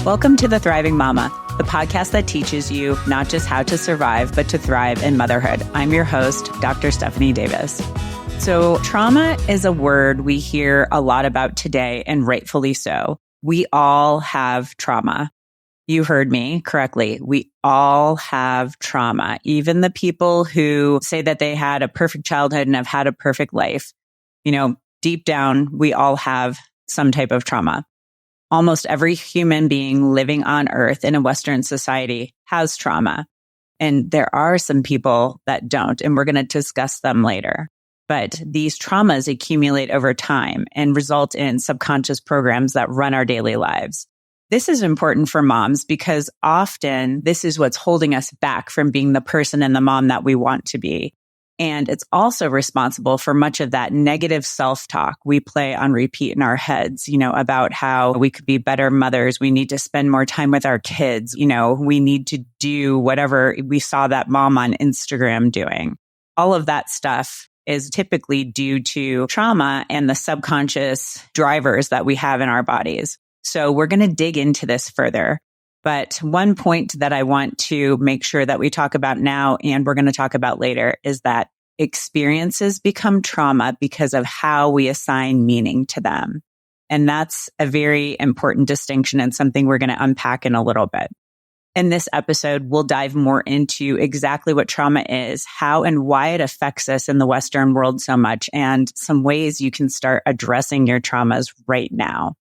Welcome to The Thriving Mama, the podcast that teaches you not just how to survive, but to thrive in motherhood. I'm your host, Dr. Stephanie Davis. So trauma is a word we hear a lot about today, and rightfully so. We all have trauma. You heard me correctly. We all have trauma. Even the people who say that they had a perfect childhood and have had a perfect life, deep down, we all have some type of trauma. Almost every human being living on Earth in a Western society has trauma. And there are some people that don't, and we're going to discuss them later. But these traumas accumulate over time and result in subconscious programs that run our daily lives. This is important for moms because often this is what's holding us back from being the person and the mom that we want to be. And it's also responsible for much of that negative self-talk we play on repeat in our heads, about how we could be better mothers. We need to spend more time with our kids. We need to do whatever we saw that mom on Instagram doing. All of that stuff is typically due to trauma and the subconscious drivers that we have in our bodies. So we're going to dig into this further. But one point that I want to make sure that we talk about now and we're going to talk about later is that experiences become trauma because of how we assign meaning to them. And that's a very important distinction and something we're going to unpack in a little bit. In this episode, we'll dive more into exactly what trauma is, how and why it affects us in the Western world so much, and some ways you can start addressing your traumas right now.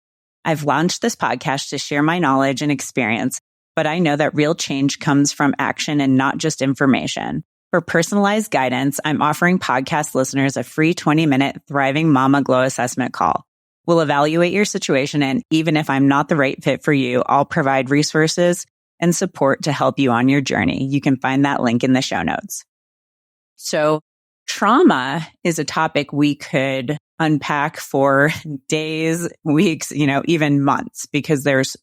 I've launched this podcast to share my knowledge and experience, but I know that real change comes from action and not just information. For personalized guidance, I'm offering podcast listeners a free 20-minute Thriving Mama Glow assessment call. We'll evaluate your situation, and even if I'm not the right fit for you, I'll provide resources and support to help you on your journey. You can find that link in the show notes. So trauma is a topic we could unpack for days, weeks, even months, because there's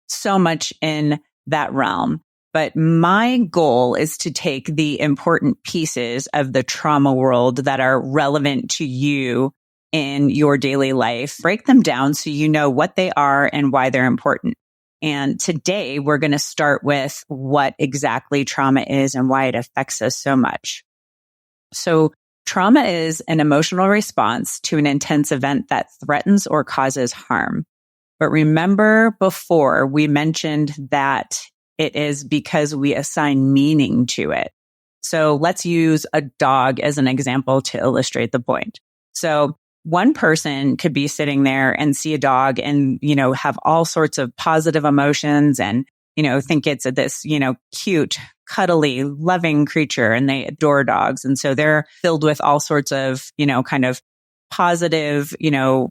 so much in that realm. But my goal is to take the important pieces of the trauma world that are relevant to you in your daily life, break them down so you know what they are and why they're important. And today we're going to start with what exactly trauma is and why it affects us so much. So trauma is an emotional response to an intense event that threatens or causes harm. But remember before we mentioned that it is because we assign meaning to it. So let's use a dog as an example to illustrate the point. So one person could be sitting there and see a dog and, have all sorts of positive emotions and, think it's this, cute, cuddly, loving creature, and they adore dogs. And so they're filled with all sorts of, kind of positive,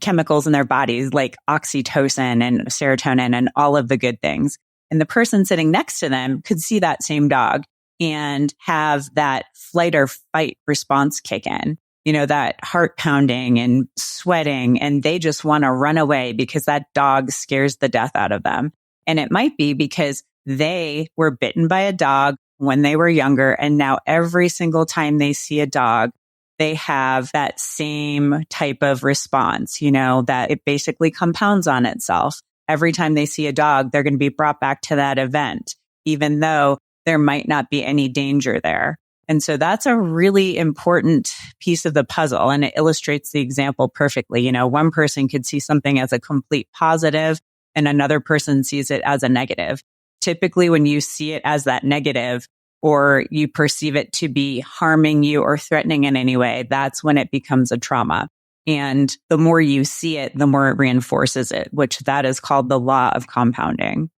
chemicals in their bodies like oxytocin and serotonin and all of the good things. And the person sitting next to them could see that same dog and have that flight or fight response kick in, that heart pounding and sweating, and they just want to run away because that dog scares the death out of them. And it might be because they were bitten by a dog when they were younger. And now every single time they see a dog, they have that same type of response, that it basically compounds on itself. Every time they see a dog, they're going to be brought back to that event, even though there might not be any danger there. And so that's a really important piece of the puzzle. And it illustrates the example perfectly. One person could see something as a complete positive and another person sees it as a negative. Typically, when you see it as that negative or you perceive it to be harming you or threatening in any way, that's when it becomes a trauma. And the more you see it, the more it reinforces it, which that is called the law of compounding.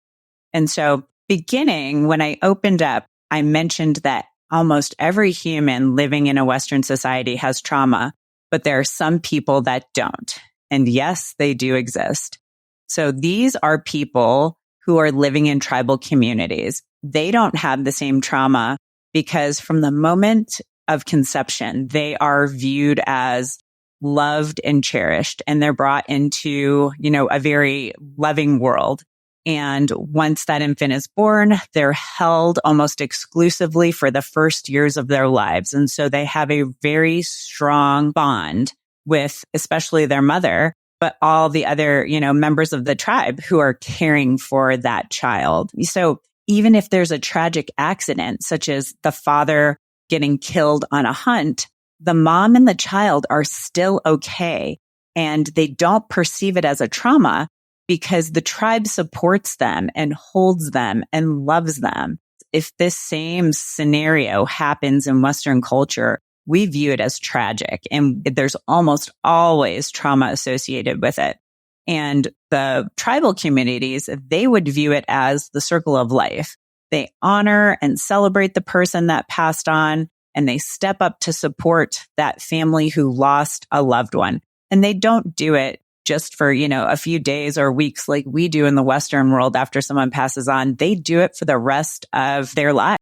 And so beginning, when I opened up, I mentioned that almost every human living in a Western society has trauma, but there are some people that don't. And yes, they do exist. So these are people who are living in tribal communities. They don't have the same trauma because from the moment of conception, they are viewed as loved and cherished, and they're brought into, a very loving world. And once that infant is born, they're held almost exclusively for the first years of their lives. And so they have a very strong bond with especially their mother but all the other, members of the tribe who are caring for that child. So even if there's a tragic accident, such as the father getting killed on a hunt, the mom and the child are still okay. And they don't perceive it as a trauma because the tribe supports them and holds them and loves them. If this same scenario happens in Western culture, we view it as tragic, and there's almost always trauma associated with it. And the tribal communities, they would view it as the circle of life. They honor and celebrate the person that passed on, and they step up to support that family who lost a loved one. And they don't do it just for, a few days or weeks like we do in the Western world after someone passes on. They do it for the rest of their life.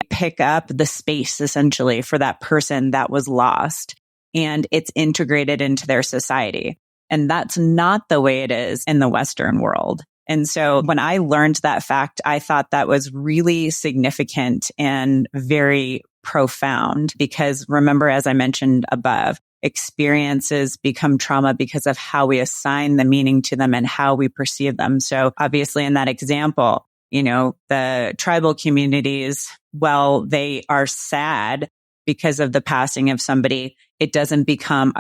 Pick up the space essentially for that person that was lost, and it's integrated into their society. And that's not the way it is in the Western world. And so when I learned that fact, I thought that was really significant and very profound because remember, as I mentioned above, experiences become trauma because of how we assign the meaning to them and how we perceive them. So obviously in that example, the tribal communities, well, they are sad because of the passing of somebody. It doesn't become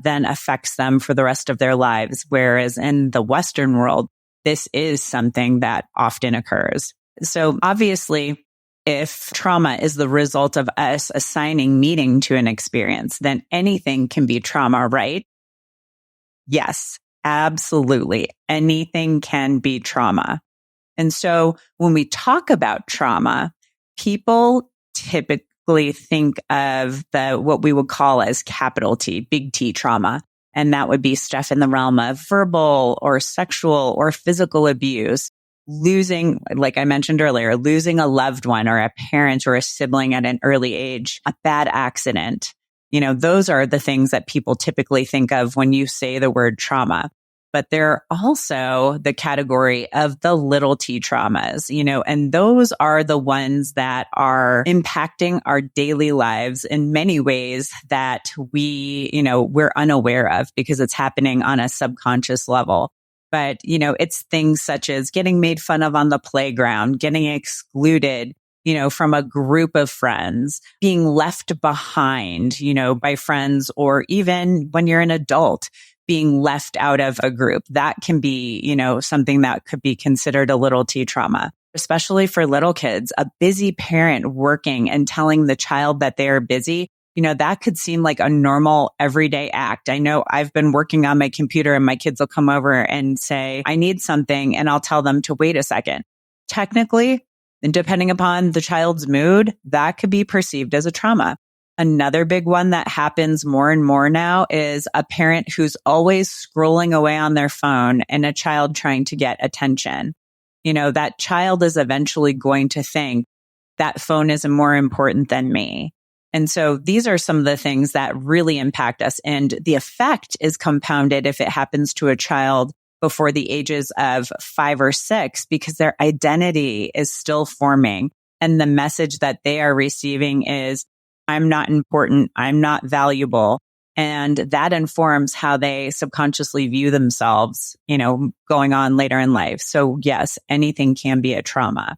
then affects them for the rest of their lives. Whereas in the Western world, this is something that often occurs. So obviously, if trauma is the result of us assigning meaning to an experience, then anything can be trauma, right? Yes, absolutely. Anything can be trauma. And so when we talk about trauma, people typically think of what we would call as capital T, big T trauma. And that would be stuff in the realm of verbal or sexual or physical abuse, losing, like I mentioned earlier, losing a loved one or a parent or a sibling at an early age, a bad accident. Those are the things that people typically think of when you say the word trauma. But there are also the category of the little t traumas, and those are the ones that are impacting our daily lives in many ways that we're unaware of because it's happening on a subconscious level. But, it's things such as getting made fun of on the playground, getting excluded, from a group of friends, being left behind, by friends, or even when you're an adult, being left out of a group. That can be, something that could be considered a little t trauma, especially for little kids. A busy parent working and telling the child that they are busy, that could seem like a normal everyday act. I know I've been working on my computer and my kids will come over and say, I need something. And I'll tell them to wait a second. Technically, and depending upon the child's mood, that could be perceived as a trauma. Another big one that happens more and more now is a parent who's always scrolling away on their phone and a child trying to get attention. That child is eventually going to think that phone is more important than me. And so these are some of the things that really impact us. And the effect is compounded if it happens to a child before the ages of 5 or 6, because their identity is still forming. And the message that they are receiving is, I'm not important. I'm not valuable. And that informs how they subconsciously view themselves, going on later in life. So yes, anything can be a trauma.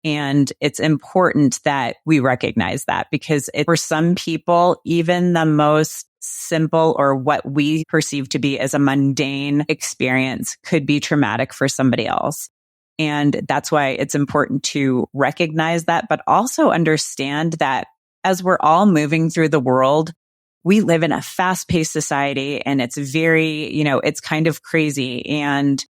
And it's important that we recognize that because for some people, even the most simple or what we perceive to be as a mundane experience could be traumatic for somebody else. And that's why it's important to recognize that, but also understand that as we're all moving through the world, we live in a fast-paced society and it's very, it's kind of crazy. And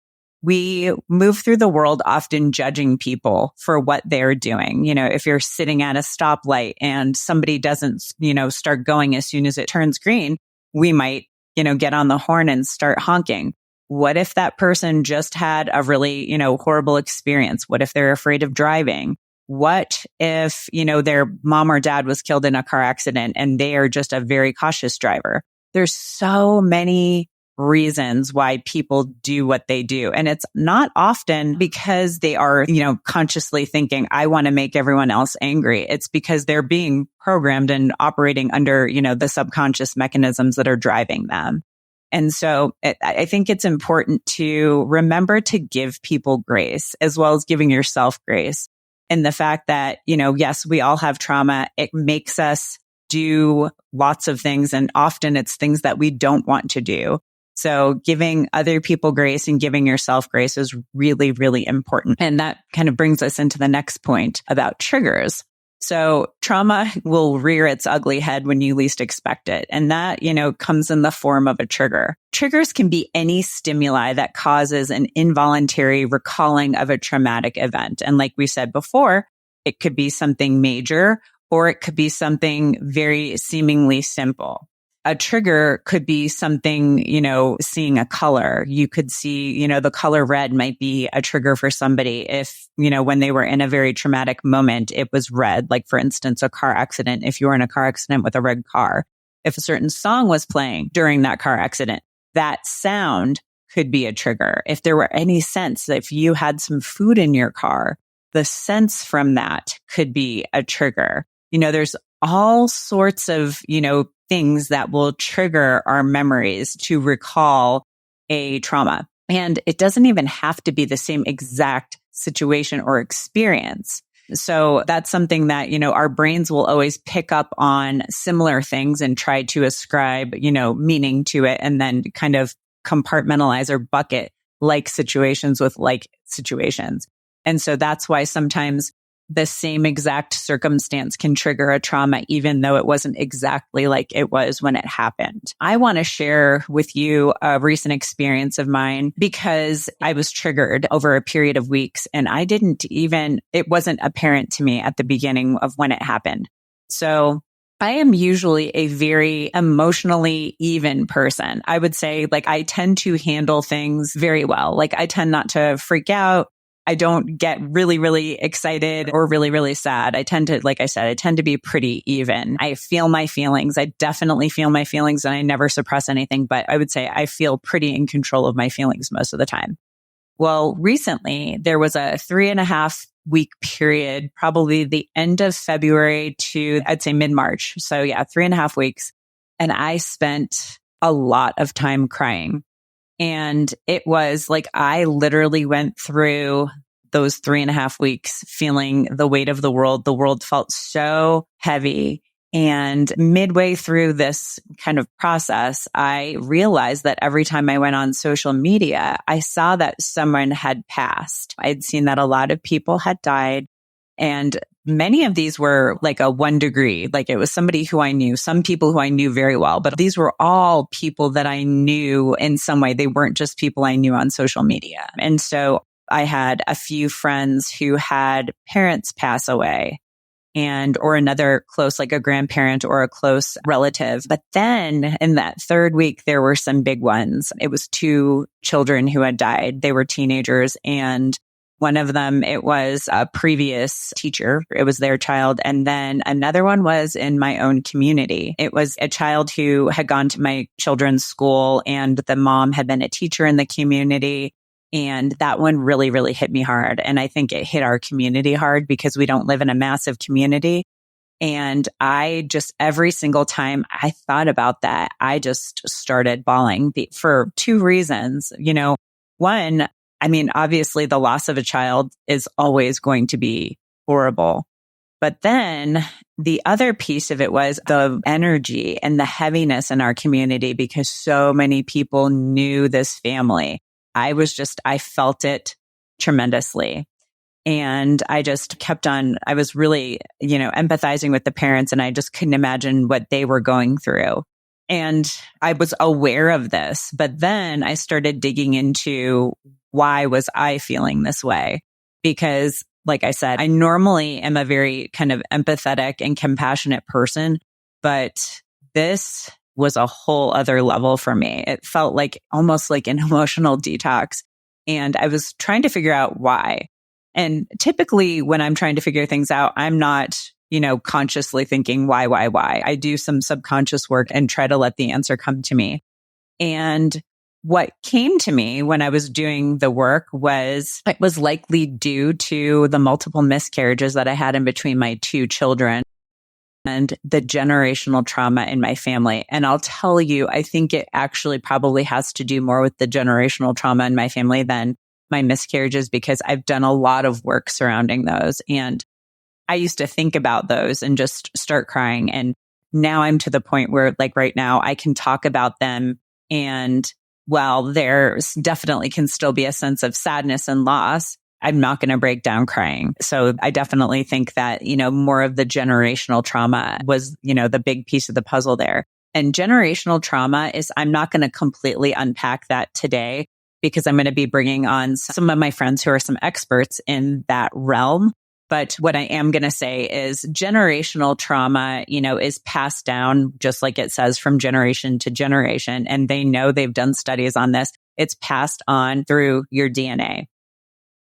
we move through the world often judging people for what they're doing. If you're sitting at a stoplight and somebody doesn't, start going as soon as it turns green, we might, get on the horn and start honking. What if that person just had a really, horrible experience? What if they're afraid of driving? What if, their mom or dad was killed in a car accident and they are just a very cautious driver? There's so many reasons why people do what they do. And it's not often because they are, consciously thinking, I want to make everyone else angry. It's because they're being programmed and operating under, the subconscious mechanisms that are driving them. And so I think it's important to remember to give people grace as well as giving yourself grace. And the fact that, yes, we all have trauma. It makes us do lots of things. And often it's things that we don't want to do. So giving other people grace and giving yourself grace is really, really important. And that kind of brings us into the next point about triggers. So trauma will rear its ugly head when you least expect it. And that, comes in the form of a trigger. Triggers can be any stimuli that causes an involuntary recalling of a traumatic event. And like we said before, it could be something major or it could be something very seemingly simple. A trigger could be something, seeing a color. You could see, the color red might be a trigger for somebody if, when they were in a very traumatic moment, it was red. Like, for instance, a car accident. If you were in a car accident with a red car, if a certain song was playing during that car accident, that sound could be a trigger. If there were any scents, if you had some food in your car, the sense from that could be a trigger. There's all sorts of, things that will trigger our memories to recall a trauma. And it doesn't even have to be the same exact situation or experience. So that's something that, our brains will always pick up on similar things and try to ascribe, meaning to it and then kind of compartmentalize or bucket like situations with like situations. And so that's why sometimes the same exact circumstance can trigger a trauma, even though it wasn't exactly like it was when it happened. I want to share with you a recent experience of mine because I was triggered over a period of weeks and it wasn't apparent to me at the beginning of when it happened. So I am usually a very emotionally even person. I would say I tend to handle things very well. I tend not to freak out. I don't get really, really excited or really, really sad. I tend to, like I said, I tend to be pretty even. I feel my feelings. I definitely feel my feelings and I never suppress anything, but I would say I feel pretty in control of my feelings most of the time. Well, recently there was a 3.5-week period, probably the end of February to I'd say mid-March. So yeah, 3.5 weeks. And I spent a lot of time crying. And it was I literally went through those 3.5 weeks feeling the weight of the world. The world felt so heavy. And midway through this kind of process, I realized that every time I went on social media, I saw that someone had passed. I'd seen that a lot of people had died. And many of these were a 1 degree, it was somebody who I knew, some people who I knew very well, but these were all people that I knew in some way. They weren't just people I knew on social media. And so I had a few friends who had parents pass away or another close, a grandparent or a close relative. But then in that 3rd week, there were some big ones. It was 2 children who had died. They were teenagers and one of them, it was a previous teacher. It was their child. And then another one was in my own community. It was a child who had gone to my children's school and the mom had been a teacher in the community. And that one really, really hit me hard. And I think it hit our community hard because we don't live in a massive community. And I just, every single time I thought about that, I just started bawling for 2 reasons. One, obviously the loss of a child is always going to be horrible. But then the other piece of it was the energy and the heaviness in our community because so many people knew this family. I felt it tremendously. And I just I was really, empathizing with the parents and I just couldn't imagine what they were going through. And I was aware of this, but then I started digging into why was I feeling this way? Because like I said, I normally am a very kind of empathetic and compassionate person, but this was a whole other level for me. It felt almost like an emotional detox. And I was trying to figure out why. And typically when I'm trying to figure things out, I'm not, consciously thinking why. I do some subconscious work and try to let the answer come to me. And what came to me when I was doing the work was it was likely due to the multiple miscarriages that I had in between my 2 children. and the generational trauma in my family. And I'll tell you, I think it actually probably has to do more with the generational trauma in my family than my miscarriages, because I've done a lot of work surrounding those. And I used to think about those and just start crying. And now I'm to the point where, like right now, I can talk about them. And while there's definitely can still be a sense of sadness and loss, I'm not going to break down crying. So I definitely think that, more of the generational trauma was, the big piece of the puzzle there. And generational trauma is, I'm not going to completely unpack that today, because I'm going to be bringing on some of my friends who are some experts in that realm. But what I am going to say is generational trauma, is passed down, just like it says, from generation to generation. And they've done studies on this. It's passed on through your DNA.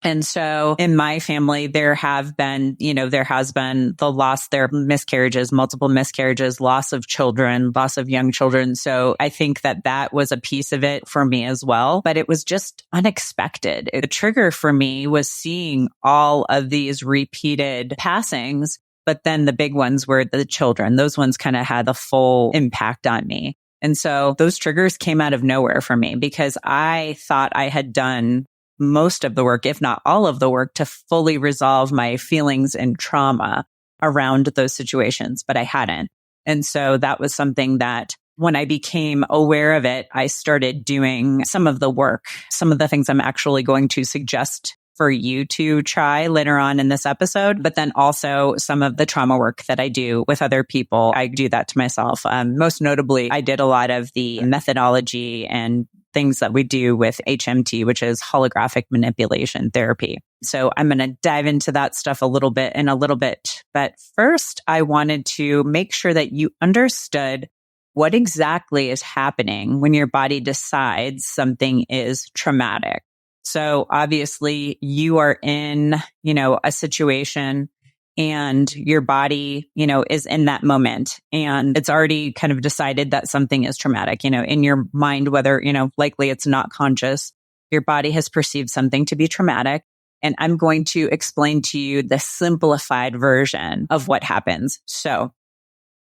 And so in my family, there has been the loss, there are miscarriages, multiple miscarriages, loss of children, loss of young children. So I think that was a piece of it for me as well, but it was just unexpected. The trigger for me was seeing all of these repeated passings, but then the big ones were the children. Those ones kind of had the full impact on me. And so those triggers came out of nowhere for me, because I thought I had done most of the work, if not all of the work, to fully resolve my feelings and trauma around those situations, but I hadn't. And so that was something that when I became aware of it, I started doing some of the work, some of the things I'm actually going to suggest for you to try later on in this episode, but then also some of the trauma work that I do with other people. I do that to myself. Most notably, I did a lot of the methodology and things that we do with HMT, which is holographic manipulation therapy. So I'm going to dive into that stuff a little bit. But first, I wanted to make sure that you understood what exactly is happening when your body decides something is traumatic. So obviously you are in, a situation and your body, is in that moment and it's already kind of decided that something is traumatic, in your mind, whether, likely it's not conscious, your body has perceived something to be traumatic. And I'm going to explain to you the simplified version of what happens. So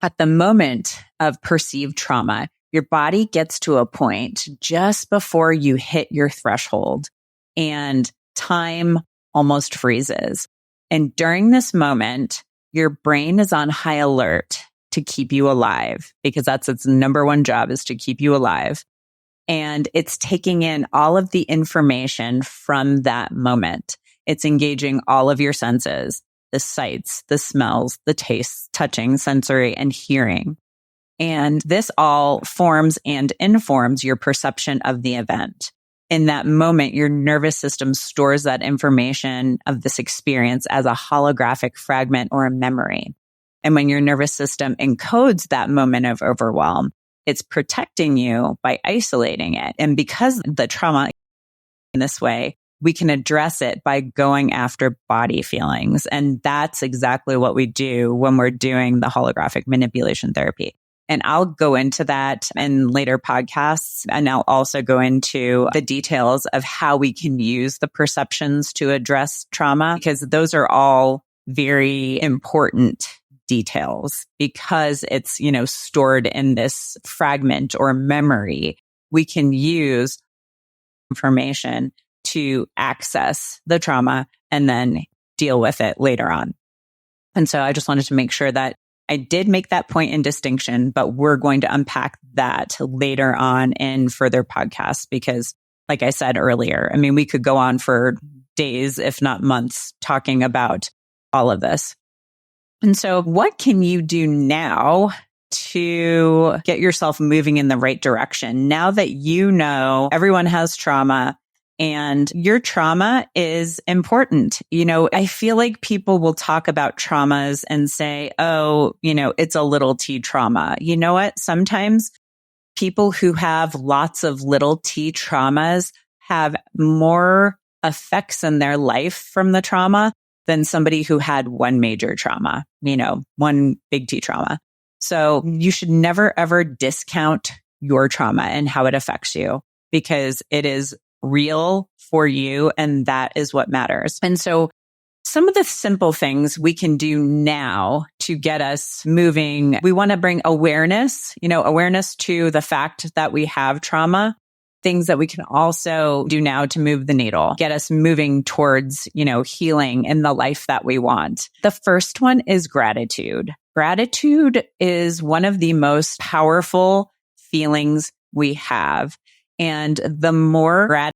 at the moment of perceived trauma, your body gets to a point just before you hit your threshold and time almost freezes. And during this moment, your brain is on high alert to keep you alive, because that's its number one job, is to keep you alive. And it's taking in all of the information from that moment. It's engaging all of your senses, the sights, the smells, the tastes, touching, sensory, and hearing. And this all forms and informs your perception of the event. In that moment, your nervous system stores that information of this experience as a holographic fragment or a memory. And when your nervous system encodes that moment of overwhelm, it's protecting you by isolating it. And because the trauma in this way, we can address it by going after body feelings. And that's exactly what we do when we're doing the holographic manipulation therapy. And I'll go into that in later podcasts. And I'll also go into the details of how we can use the perceptions to address trauma, because those are all very important details, because it's, stored in this fragment or memory. We can use information to access the trauma and then deal with it later on. And so I just wanted to make sure that I did make that point in distinction, but we're going to unpack that later on in further podcasts, because like I said earlier, we could go on for days, if not months, talking about all of this. And so what can you do now to get yourself moving in the right direction? Now that everyone has trauma, and your trauma is important. I feel like people will talk about traumas and say, oh, it's a little t trauma. You know what? Sometimes people who have lots of little t traumas have more effects in their life from the trauma than somebody who had one major trauma, one big T trauma. So you should never, ever discount your trauma and how it affects you, because it is real for you, and that is what matters. And so some of the simple things we can do now to get us moving. We want to bring awareness to the fact that we have trauma, things that we can also do now to move the needle, get us moving towards, healing and the life that we want. The first one is gratitude. Gratitude is one of the most powerful feelings we have. And the more gratitude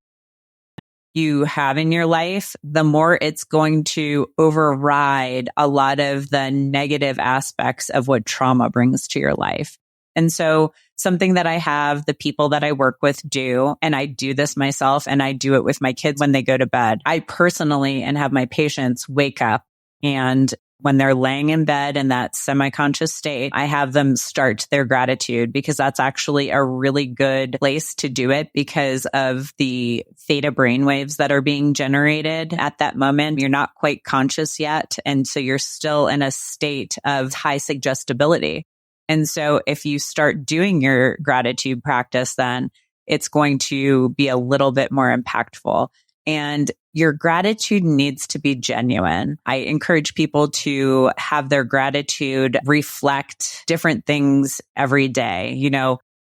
you have in your life, the more it's going to override a lot of the negative aspects of what trauma brings to your life. And so something that I have the people that I work with do, and I do this myself and I do it with my kids when they go to bed. I personally and have my patients wake up, and when they're laying in bed in that semi-conscious state, I have them start their gratitude, because that's actually a really good place to do it because of the theta brainwaves that are being generated at that moment. You're not quite conscious yet. And so you're still in a state of high suggestibility. And so if you start doing your gratitude practice, then it's going to be a little bit more impactful. And your gratitude needs to be genuine. I encourage people to have their gratitude reflect different things every day.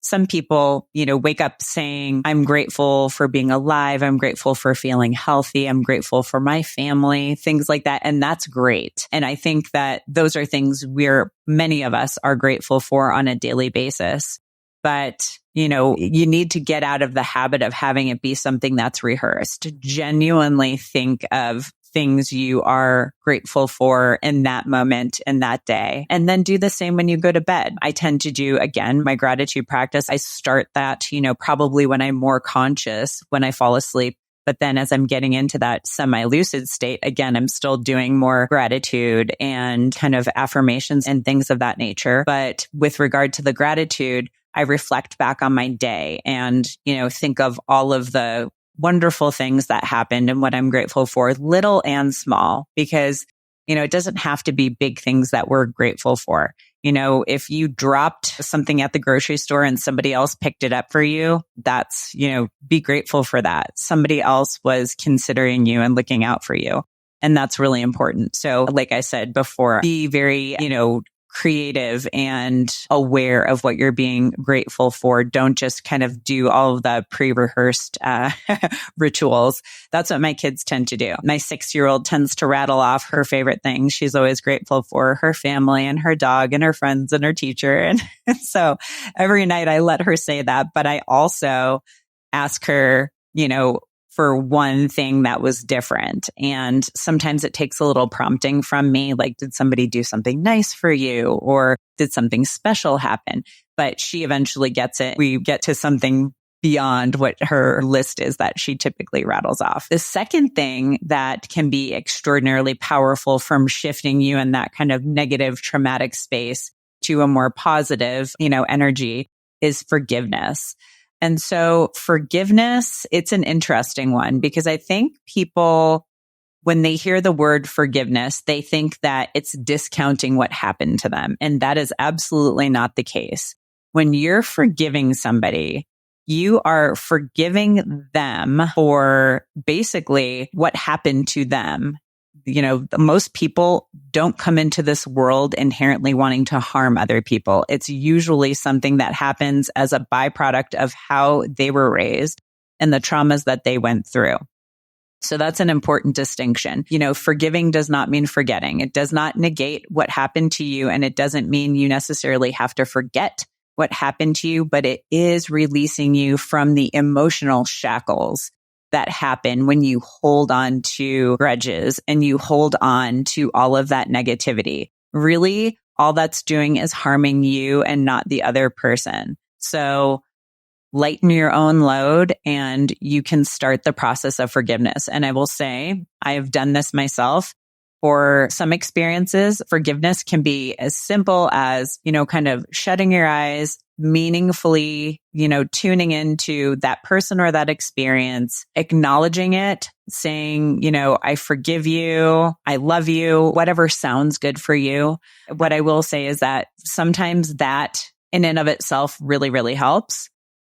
Some people, wake up saying, I'm grateful for being alive. I'm grateful for feeling healthy. I'm grateful for my family, things like that. And that's great. And I think that those are things many of us are grateful for on a daily basis. But, you need to get out of the habit of having it be something that's rehearsed. Genuinely think of things you are grateful for in that moment, in that day. And then do the same when you go to bed. I tend to do, again, my gratitude practice. I start that, probably when I'm more conscious, when I fall asleep. But then as I'm getting into that semi-lucid state, again, I'm still doing more gratitude and kind of affirmations and things of that nature. But with regard to the gratitude, I reflect back on my day and, think of all of the wonderful things that happened and what I'm grateful for, little and small, because, it doesn't have to be big things that we're grateful for. If you dropped something at the grocery store and somebody else picked it up for you, that's, be grateful for that. Somebody else was considering you and looking out for you. And that's really important. So like I said before, be very, creative and aware of what you're being grateful for. Don't just kind of do all of the pre-rehearsed rituals. That's what my kids tend to do. My 6-year-old tends to rattle off her favorite things. She's always grateful for her family and her dog and her friends and her teacher. And so every night I let her say that, but I also ask her, for one thing that was different. And sometimes it takes a little prompting from me, like, did somebody do something nice for you? Or did something special happen? But she eventually gets it. We get to something beyond what her list is that she typically rattles off. The second thing that can be extraordinarily powerful from shifting you in that kind of negative traumatic space to a more positive, energy is forgiveness. And so forgiveness, it's an interesting one, because I think people, when they hear the word forgiveness, they think that it's discounting what happened to them. And that is absolutely not the case. When you're forgiving somebody, you are forgiving them for basically what happened to them. Most people don't come into this world inherently wanting to harm other people. It's usually something that happens as a byproduct of how they were raised and the traumas that they went through. So that's an important distinction. Forgiving does not mean forgetting. It does not negate what happened to you, and it doesn't mean you necessarily have to forget what happened to you, but it is releasing you from the emotional shackles that happen when you hold on to grudges and you hold on to all of that negativity. Really, all that's doing is harming you and not the other person. So lighten your own load and you can start the process of forgiveness. And I will say, I have done this myself. For some experiences, forgiveness can be as simple as, kind of shutting your eyes, meaningfully, tuning into that person or that experience, acknowledging it, saying, I forgive you, I love you, whatever sounds good for you. What I will say is that sometimes that in and of itself really, really helps.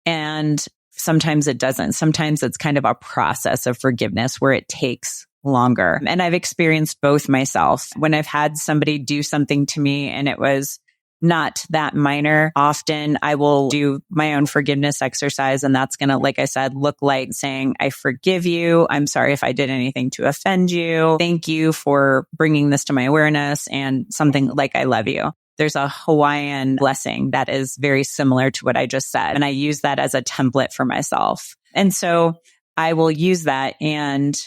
And sometimes it doesn't. Sometimes it's kind of a process of forgiveness where it takes longer. And I've experienced both myself. When I've had somebody do something to me and it was not that minor, often I will do my own forgiveness exercise. And that's going to, like I said, look like saying, I forgive you. I'm sorry if I did anything to offend you. Thank you for bringing this to my awareness, and something like I love you. There's a Hawaiian blessing that is very similar to what I just said. And I use that as a template for myself. And so I will use that, and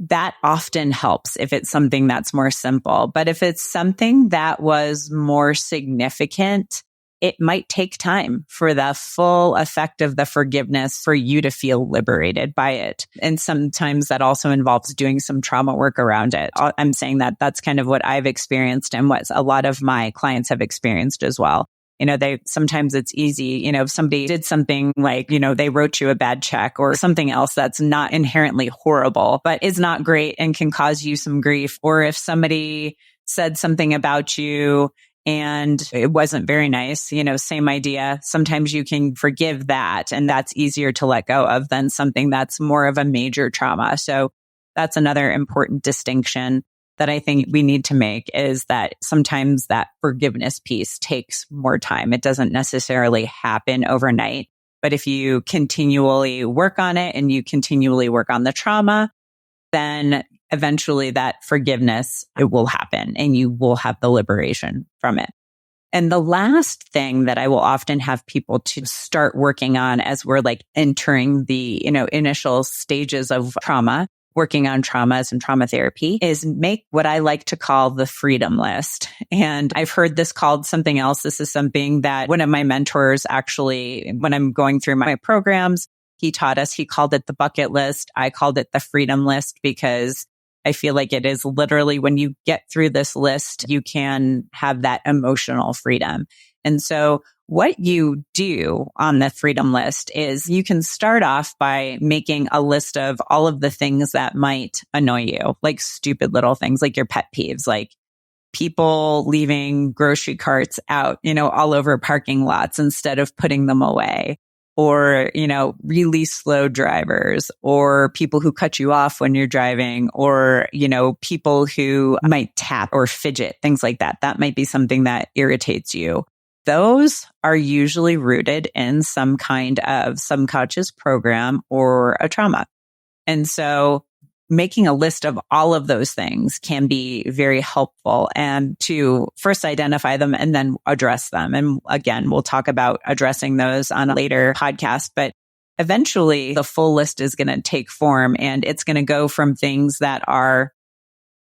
that often helps if it's something that's more simple. But if it's something that was more significant, it might take time for the full effect of the forgiveness for you to feel liberated by it. And sometimes that also involves doing some trauma work around it. I'm saying that that's kind of what I've experienced and what a lot of my clients have experienced as well. Sometimes it's easy, if somebody did something like, they wrote you a bad check or something else that's not inherently horrible, but is not great and can cause you some grief. Or if somebody said something about you and it wasn't very nice, same idea. Sometimes you can forgive that, and that's easier to let go of than something that's more of a major trauma. So that's another important distinction that I think we need to make, is that sometimes that forgiveness piece takes more time. It doesn't necessarily happen overnight, but if you continually work on it and you continually work on the trauma, then eventually that forgiveness, it will happen and you will have the liberation from it. And the last thing that I will often have people to start working on as we're entering the, initial stages of trauma, working on traumas and trauma therapy, is make what I like to call the freedom list. And I've heard this called something else. This is something that one of my mentors actually, when I'm going through my programs, he taught us. He called it the bucket list. I called it the freedom list, because I feel like it is literally when you get through this list, you can have that emotional freedom. And so what you do on the freedom list is you can start off by making a list of all of the things that might annoy you, like stupid little things, like your pet peeves, like people leaving grocery carts out, all over parking lots instead of putting them away, or, really slow drivers, or people who cut you off when you're driving, or, people who might tap or fidget, things like that. That might be something that irritates you. Those are usually rooted in some kind of subconscious program or a trauma. And so making a list of all of those things can be very helpful, and to first identify them and then address them. And again, we'll talk about addressing those on a later podcast, but eventually the full list is going to take form, and it's going to go from things that are,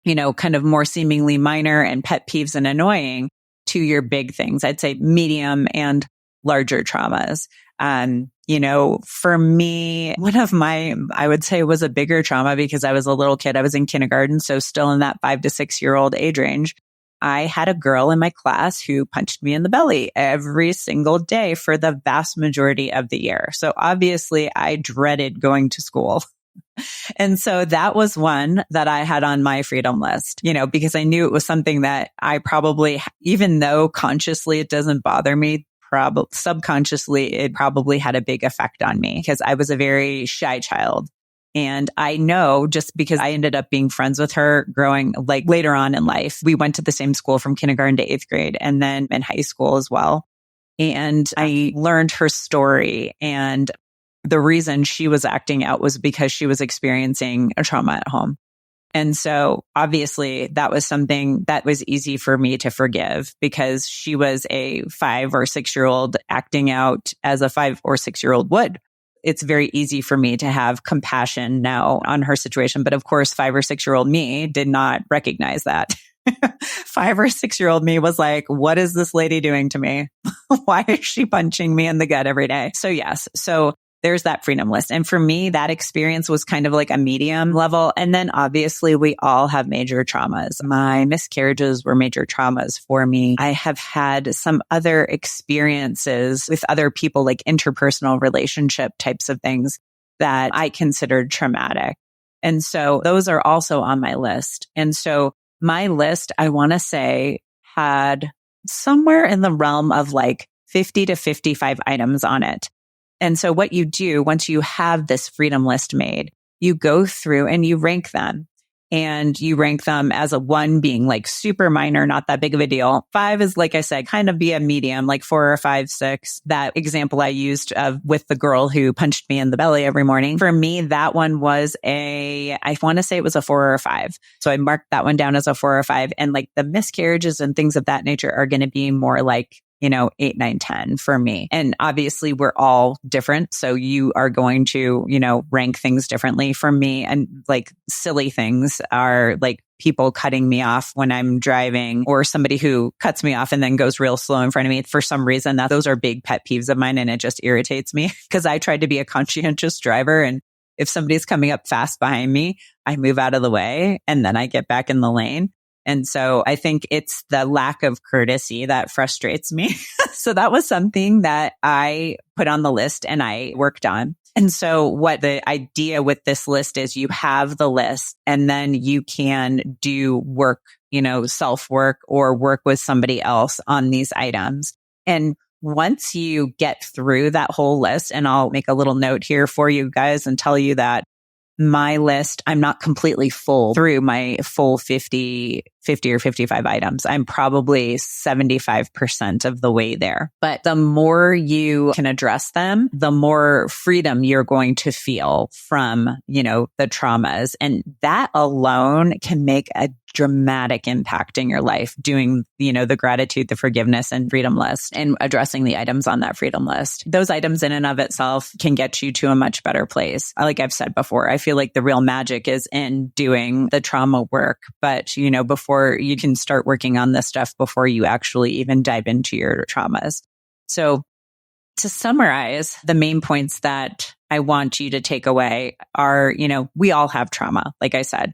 kind of more seemingly minor and pet peeves and annoying to your big things. I'd say medium and larger traumas. For me, one of my, I would say, was a bigger trauma because I was a little kid. I was in kindergarten, so still in that 5 to 6 year old age range. I had a girl in my class who punched me in the belly every single day for the vast majority of the year. So obviously I dreaded going to school. And so that was one that I had on my freedom list, because I knew it was something that I probably, even though consciously it doesn't bother me, subconsciously, it probably had a big effect on me because I was a very shy child. And I know, just because I ended up being friends with her growing later on in life, we went to the same school from kindergarten to 8th grade and then in high school as well. And I learned her story, and the reason she was acting out was because she was experiencing a trauma at home. And so obviously that was something that was easy for me to forgive, because she was a 5 or 6 year old acting out as a 5 or 6 year old would. It's very easy for me to have compassion now on her situation. But of course, 5 or 6 year old me did not recognize that. 5 or 6 year old me was like, what is this lady doing to me? Why is she punching me in the gut every day? So yes. So there's that freedom list. And for me, that experience was kind of like a medium level. And then obviously we all have major traumas. My miscarriages were major traumas for me. I have had some other experiences with other people, like interpersonal relationship types of things that I considered traumatic. And so those are also on my list. And so my list, I want to say, had somewhere in the realm of 50 to 55 items on it. And so what you do once you have this freedom list made, you go through and you rank them. and you rank them as a 1 being like super minor, not that big of a deal. 5 is, like I said, kind of be a medium, like 4 or 5, 6. That example I used with the girl who punched me in the belly every morning. For me, that one was I want to say it was a 4 or a 5. So I marked that one down as a 4 or 5. And like the miscarriages and things of that nature are going to be more like 8, 9, 10 for me. And obviously we're all different. So you are going to, rank things differently for me. And like silly things are like people cutting me off when I'm driving, or somebody who cuts me off and then goes real slow in front of me. For some reason, those are big pet peeves of mine. And it just irritates me because I tried to be a conscientious driver. And if somebody's coming up fast behind me, I move out of the way and then I get back in the lane. And so I think it's the lack of courtesy that frustrates me. So that was something that I put on the list and I worked on. And so what the idea with this list is, you have the list and then you can do work, self-work or work with somebody else on these items. And once you get through that whole list, and I'll make a little note here for you guys and tell you that my list, I'm not completely full through my full 50 or 55 items. I'm probably 75% of the way there. But the more you can address them, the more freedom you're going to feel from, the traumas. And that alone can make a dramatic impact in your life, doing, the gratitude, the forgiveness and freedom list and addressing the items on that freedom list. Those items in and of itself can get you to a much better place. Like I've said before, I feel like the real magic is in doing the trauma work. But, before you can start working on this stuff before you actually even dive into your traumas. So to summarize, the main points that I want you to take away are, we all have trauma. Like I said,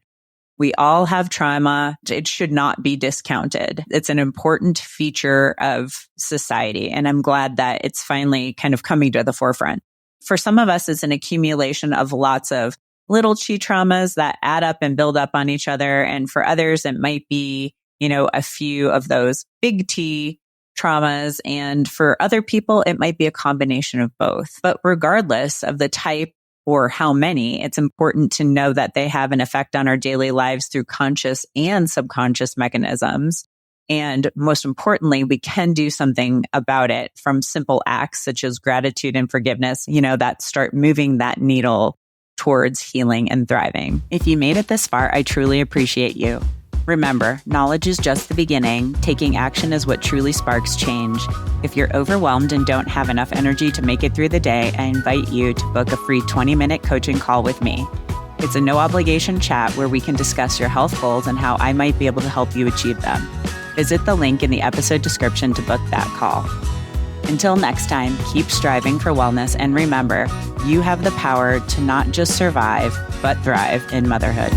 we all have trauma. It should not be discounted. It's an important feature of society. And I'm glad that it's finally kind of coming to the forefront. For some of us, it's an accumulation of lots of little chi traumas that add up and build up on each other. And for others, it might be, a few of those big T traumas. And for other people, it might be a combination of both. But regardless of the type or how many, it's important to know that they have an effect on our daily lives through conscious and subconscious mechanisms. And most importantly, we can do something about it from simple acts such as gratitude and forgiveness, that start moving that needle towards healing and thriving. If you made it this far, I truly appreciate you. Remember, knowledge is just the beginning. Taking action is what truly sparks change. If you're overwhelmed and don't have enough energy to make it through the day, I invite you to book a free 20-minute coaching call with me. It's a no-obligation chat where we can discuss your health goals and how I might be able to help you achieve them. Visit the link in the episode description to book that call. Until next time, keep striving for wellness and remember, you have the power to not just survive, but thrive in motherhood.